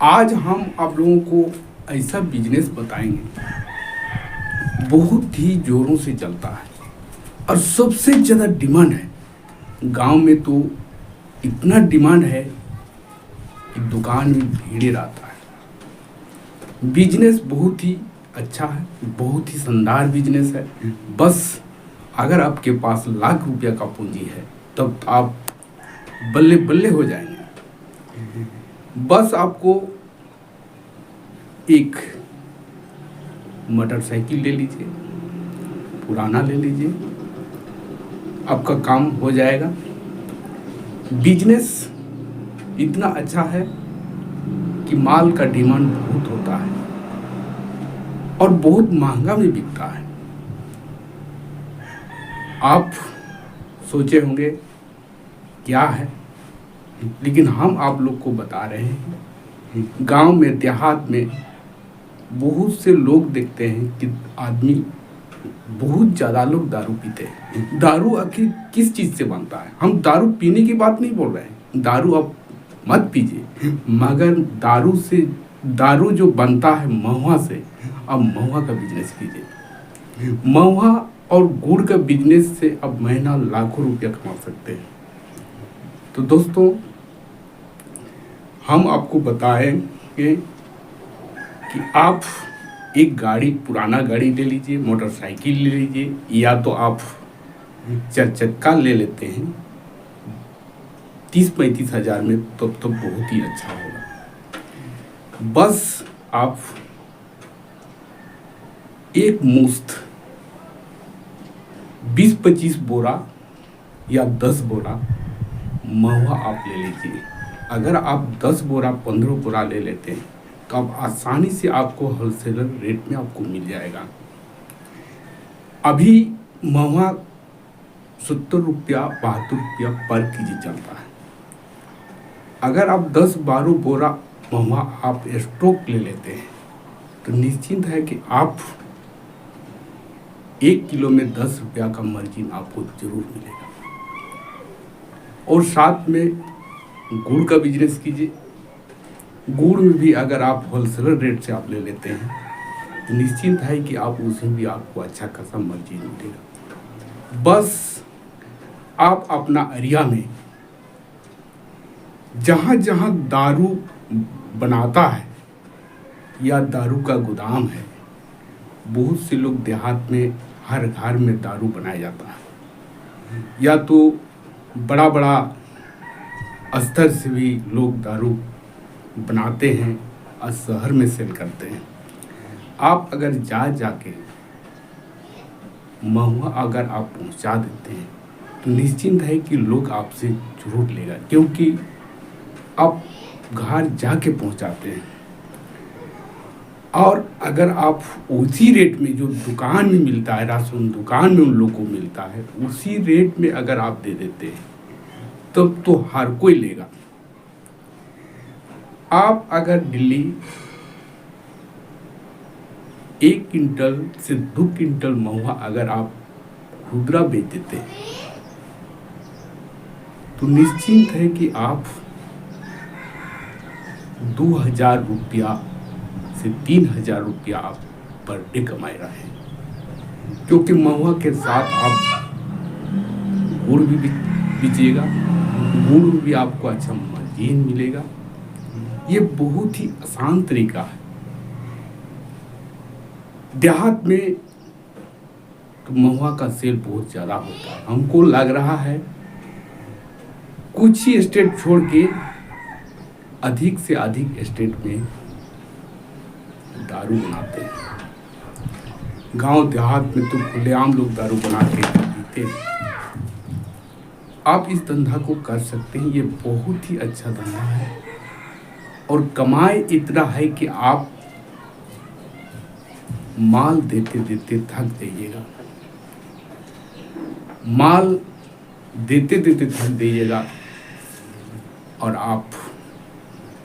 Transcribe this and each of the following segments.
आज हम आप लोगों को ऐसा बिजनेस बताएंगे बहुत ही जोरों से चलता है और सबसे ज़्यादा डिमांड है। गांव में तो इतना डिमांड है कि दुकान में भीड़ आता है। बिजनेस बहुत ही अच्छा है, बहुत ही शानदार बिजनेस है। बस अगर आपके पास लाख रुपया का पूंजी है तब आप बल्ले बल्ले हो जाएंगे। बस आपको एक मोटरसाइकिल ले लीजिए, पुराना ले लीजिए, आपका काम हो जाएगा। बिजनेस इतना अच्छा है कि माल का डिमांड बहुत होता है और बहुत महंगा भी बिकता है। आप सोचे होंगे क्या है, लेकिन हम आप लोग को बता रहे हैं। गांव में देहात में बहुत से लोग देखते हैं कि आदमी बहुत ज़्यादा लोग दारू पीते हैं। दारू आखिर किस चीज़ से बनता है? हम दारू पीने की बात नहीं बोल रहे हैं, दारू आप मत पीजिए, मगर दारू जो बनता है महुआ से, अब महुआ का बिजनेस कीजिए। महुआ और गुड़ का बिजनेस से अब महीना लाखों रुपया कमा सकते हैं। तो दोस्तों, हम आपको बताएंगे कि आप एक गाड़ी, पुराना गाड़ी ले लीजिए, मोटरसाइकिल ले लीजिए, या तो आप 4 चक्का ले लेते हैं 30-35 हज़ार में, तब तो बहुत ही अच्छा होगा। बस आप एक मुश्त 20-25 बोरा या 10 बोरा महुआ आप ले लीजिए। अगर आप 10 बोरा 15 बोरा ले लेते हैं तो आप आसानी से आपको होलसेलर रेट में आपको मिल जाएगा। अभी महुआ 70 रुपया 72 रुपया पर केजी चलता है। अगर आप 10-12 बोरा महुआ आप स्टॉक ले लेते हैं तो निश्चिंत है कि आप 1 किलो में 10 रुपया का मार्जिन आपको जरूर मिलेगा। और साथ में गुड़ का बिजनेस कीजिए। गुड़ में भी अगर आप होलसेलर रेट से आप ले लेते हैं तो निश्चिंत है कि आप उसमें भी आपको अच्छा खासा मार्जिन मिलेगा। बस आप अपना एरिया में जहाँ जहाँ दारू बनाता है या दारू का गोदाम है, बहुत से लोग देहात में हर घर में दारू बनाया जाता है, या तो बड़ा बड़ा स्तर से भी लोग दारू बनाते हैं और शहर में सेल करते हैं। आप अगर जाके महुआ अगर आप पहुंचा देते हैं तो निश्चिंत है कि लोग आपसे जरूर लेगा, क्योंकि आप घर जाके पहुंचाते हैं। और अगर आप उसी रेट में जो दुकान में मिलता है, राशन दुकान में उन लोगों को मिलता है, उसी रेट में अगर आप दे देते हैं तब तो हर कोई लेगा। आप अगर दिल्ली 1 क्विंटल से 2 क्विंटल महुआ अगर आप खुदरा बेच देते हैं तो निश्चिंत है कि आप 2000 रुपया से 3000 रुपया आप पर डे कमा रहे हैं, क्योंकि महुआ के साथ आप गुड़ भी बेचिएगा, गुड़ में भी आपको अच्छा मार्जिन मिलेगा। ये बहुत ही आसान तरीका है। देहात में तो महुआ का सेल बहुत ज़्यादा होता है। हमको लग रहा है कुछ ही स्टेट छोड़ के अधिक से अधिक स्टेट में दारू बनाते हैं। गांव देहात में तो खुलेआम लोग दारू बना के पीते हैं। आप इस धंधा को कर सकते हैं, ये बहुत ही अच्छा धंधा है और कमाई इतना है कि आप माल देते देते थक जाइएगा, माल देते देते थक जाइएगा और आप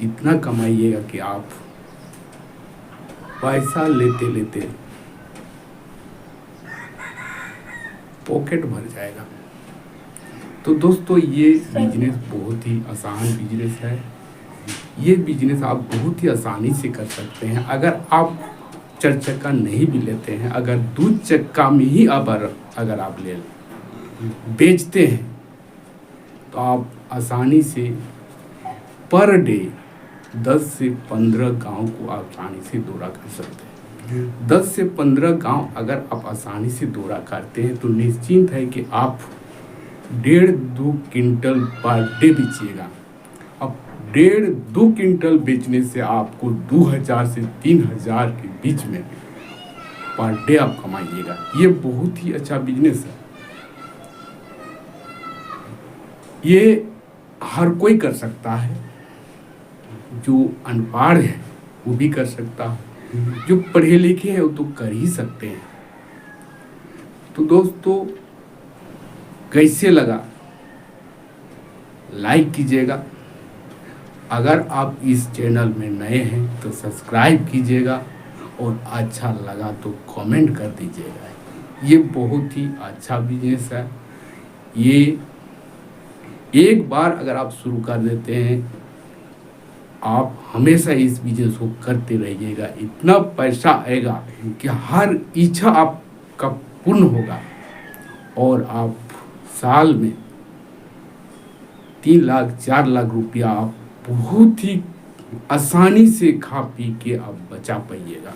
इतना कमाइएगा कि आप पैसा लेते लेते पॉकेट भर जाएगा। तो दोस्तों, ये बिजनेस बहुत ही आसान बिजनेस है। ये बिजनेस आप बहुत ही आसानी से कर सकते हैं। अगर आप 4 चक्का नहीं भी लेते हैं, अगर 2 चक्का में ही अगर आप ले बेचते हैं तो आप आसानी से पर डे 10 से 15 गांव को आसानी से दौरा कर सकते हैं। 10 से 15 गांव अगर आप आसानी से दौरा करते हैं तो निश्चिंत है कि आप 1.5-2 क्विंटल पर डे बेचिएगा। अब 1.5-2 क्विंटल बेचने से आपको 2000 से 3000 के बीच में पर डे आप कमाइएगा। ये बहुत ही अच्छा बिजनेस है। ये हर कोई कर सकता है, जो अनपढ़ है वो भी कर सकता है, जो पढ़े लिखे हैं वो तो कर ही सकते हैं। तो दोस्तों, कैसे लगा लाइक कीजिएगा। अगर आप इस चैनल में नए हैं तो सब्सक्राइब कीजिएगा और अच्छा लगा तो कमेंट कर दीजिएगा। ये बहुत ही अच्छा बिजनेस है। ये एक बार अगर आप शुरू कर देते हैं, आप हमेशा इस बिजनेस को करते रहिएगा। इतना पैसा आएगा कि हर इच्छा आपका पूर्ण होगा और आप साल में 3 लाख 4 लाख रुपया आप बहुत ही आसानी से खा पी के आप बचा पाइएगा।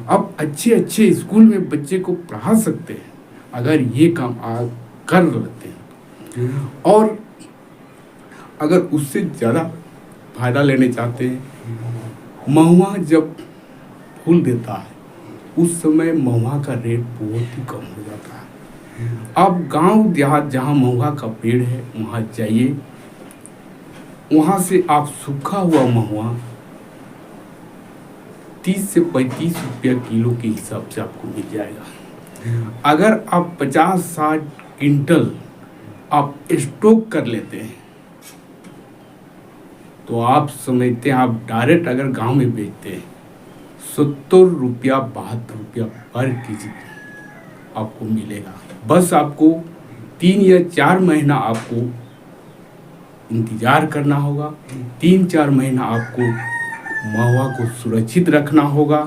आप अच्छे अच्छे स्कूल में बच्चे को पढ़ा सकते हैं अगर ये काम आप कर लेते हैं। और अगर उससे ज़्यादा फायदा लेने चाहते हैं, महुआ जब फूल देता है उस समय महुआ का रेट बहुत ही कम हो जाता है। आप गांव देहात जहां महुआ का पेड़ है वहां जाइए, वहां से आप सूखा हुआ महुआ 30 से 35 रुपया किलो के हिसाब से आपको मिल जाएगा। अगर आप 50-60 क्विंटल आप स्टॉक कर लेते हैं तो आप समझते हैं, आप डायरेक्ट अगर गांव में बेचते हैं 70 रुपया 72 रुपया पर केजी आपको मिलेगा। बस आपको 3 या 4 महीना आपको इंतजार करना होगा। 3-4 महीना आपको महुआ को सुरक्षित रखना होगा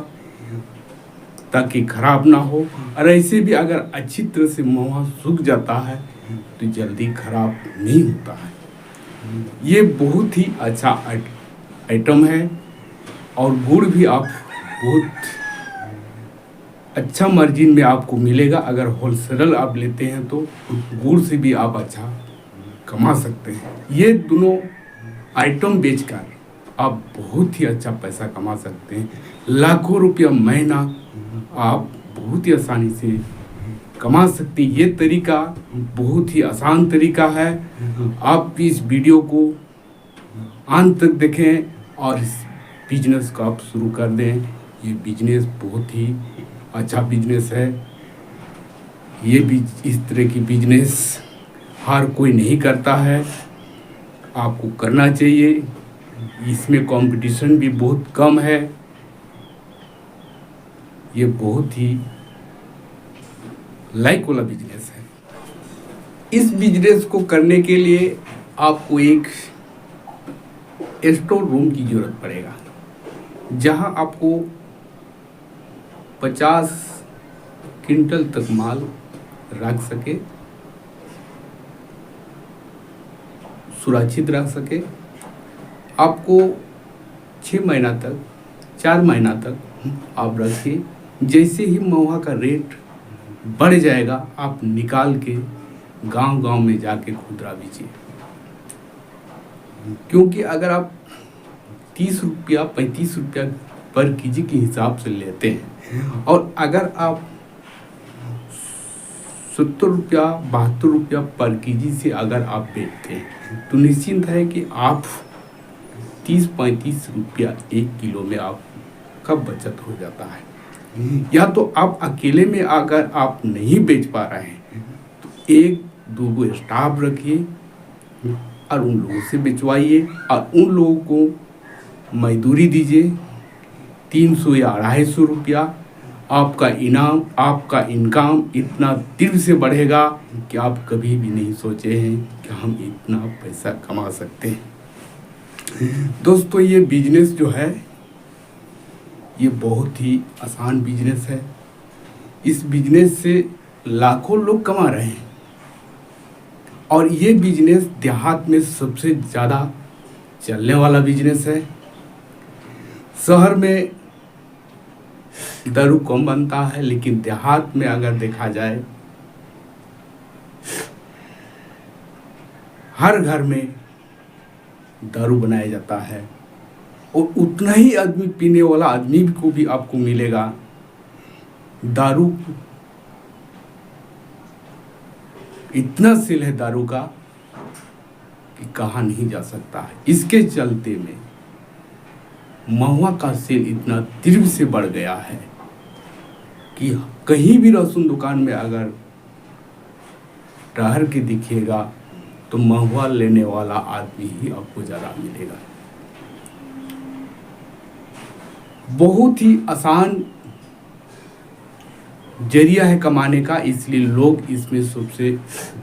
ताकि खराब ना हो। और ऐसे भी अगर अच्छी तरह से महुआ सूख जाता है तो जल्दी खराब नहीं होता है। ये बहुत ही अच्छा आइटम है। और गुड़ भी आप बहुत अच्छा मार्जिन में आपको मिलेगा। अगर होलसेल आप लेते हैं तो गुड़ से भी आप अच्छा कमा सकते हैं। ये दोनों आइटम बेचकर आप बहुत ही अच्छा पैसा कमा सकते हैं। लाखों रुपया महीना आप बहुत ही आसानी से कमा सकते हैं। ये तरीका बहुत ही आसान तरीका है। आप इस वीडियो को अंत तक देखें और इस बिजनेस को आप शुरू कर दें। ये बिजनेस बहुत ही अच्छा बिजनेस है। ये भी इस तरह की बिजनेस हर कोई नहीं करता है, आपको करना चाहिए। इसमें कंपटीशन भी बहुत कम है। ये बहुत ही लाइक वाला बिजनेस है। इस बिजनेस को करने के लिए आपको एक स्टोर रूम की जरूरत पड़ेगा, जहां आपको 50 क्विंटल तक माल रख सके, सुरक्षित रख सके। आपको 6 महीना तक 4 महीना तक आप रखिए। जैसे ही महुआ का रेट बढ़ जाएगा आप निकाल के गांव-गांव में जाके खुदरा बेचिए। क्योंकि अगर आप 30 रुपया 35 रुपया पर केजी के हिसाब से लेते हैं और अगर आप 70 रुपया 72 रुपया पर केजी से अगर आप बेचते हैं तो निश्चिंत है कि आप 30-35 रुपया 1 किलो में आपका बचत हो जाता है। या तो आप अकेले में अगर आप नहीं बेच पा रहे हैं तो 1-2 स्टाफ रखिए और उन लोगों से बेचवाइए और उन लोगों को मजदूरी दीजिए 300 या 250 रुपया। आपका इनाम, आपका इनकम इतना तीव्र से बढ़ेगा कि आप कभी भी नहीं सोचे हैं कि हम इतना पैसा कमा सकते हैं। दोस्तों, ये बिजनेस जो है ये बहुत ही आसान बिजनेस है। इस बिजनेस से लाखों लोग कमा रहे हैं और ये बिजनेस देहात में सबसे ज़्यादा चलने वाला बिजनेस है। शहर में दारू कम बनता है, लेकिन देहात में अगर देखा जाए हर घर में दारू बनाया जाता है और उतना ही आदमी पीने वाला आदमी को भी आपको मिलेगा। दारू इतना सेल है दारू का कि कहा नहीं जा सकता है। इसके चलते में महुआ का सेल इतना तीव्र से बढ़ गया है कि कहीं भी राशन दुकान में अगर ठहर के दिखिएगा तो महुआ लेने वाला आदमी ही आपको ज़्यादा मिलेगा। बहुत ही आसान जरिया है कमाने का, इसलिए लोग इसमें सबसे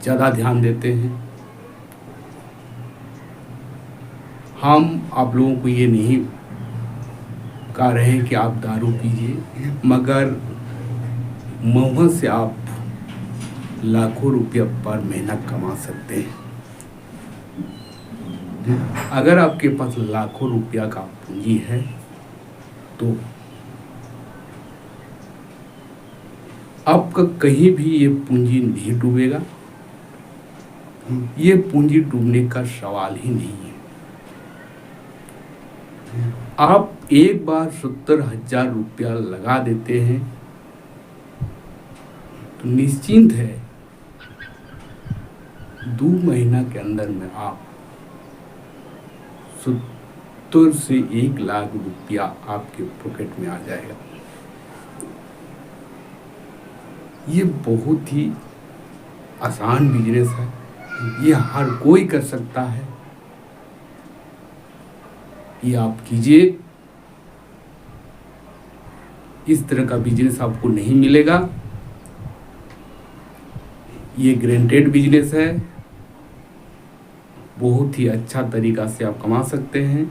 ज़्यादा ध्यान देते हैं। हम आप लोगों को ये नहीं कह रहे हैं कि आप दारू पीजिए, मगर महुआ से आप लाखों रुपया पर महीना कमा सकते हैं। अगर आपके पास लाखों रुपया का पूंजी है तो आपका कहीं भी ये पूंजी नहीं डूबेगा। ये पूंजी डूबने का सवाल ही नहीं है। आप एक बार 70,000 रुपया लगा देते हैं तो निश्चिंत है 2 महीना के अंदर में आप 70 से 1 लाख रुपया आपके पॉकेट में आ जाएगा। ये बहुत ही आसान बिजनेस है, ये हर कोई कर सकता है। ये आप कीजिए, इस तरह का बिजनेस आपको नहीं मिलेगा। ये ग्रेंटेड बिजनेस है, बहुत ही अच्छा तरीका से आप कमा सकते हैं।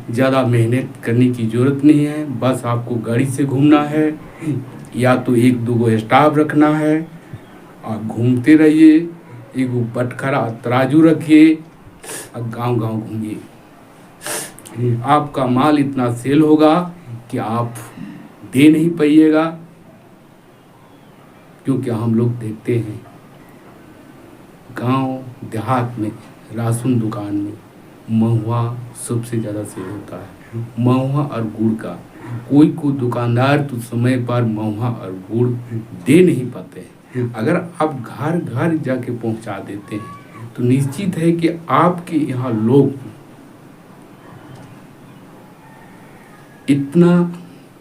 ज़्यादा मेहनत करने की ज़रूरत नहीं है, बस आपको गाड़ी से घूमना है या तो 1-2 गो स्टाफ रखना है। आप घूमते रहिए, एक बटखरा तराजू रखिए और गांव-गांव घूमिए। आपका माल इतना सेल होगा कि आप दे नहीं पाइएगा, क्योंकि हम लोग देखते हैं गांव देहात में राशन दुकान में महुआ सबसे ज़्यादा सेल होता है। महुआ और गुड़ का कोई दुकानदार तो समय पर महुआ और गुड़ दे नहीं पाते हैं। अगर आप घर घर जाके पहुंचा देते हैं तो निश्चित है कि आपके यहाँ लोग इतना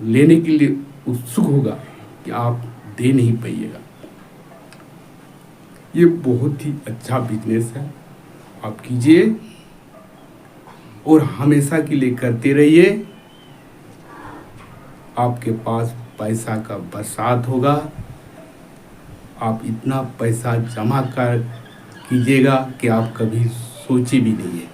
लेने के लिए उत्सुक होगा कि आप दे नहीं पाइएगा। ये बहुत ही अच्छा बिजनेस है, आप कीजिए और हमेशा के लिए करते रहिए। आपके पास पैसा का बरसात होगा। आप इतना पैसा जमा कर कीजिएगा कि आप कभी सोचे भी नहीं है।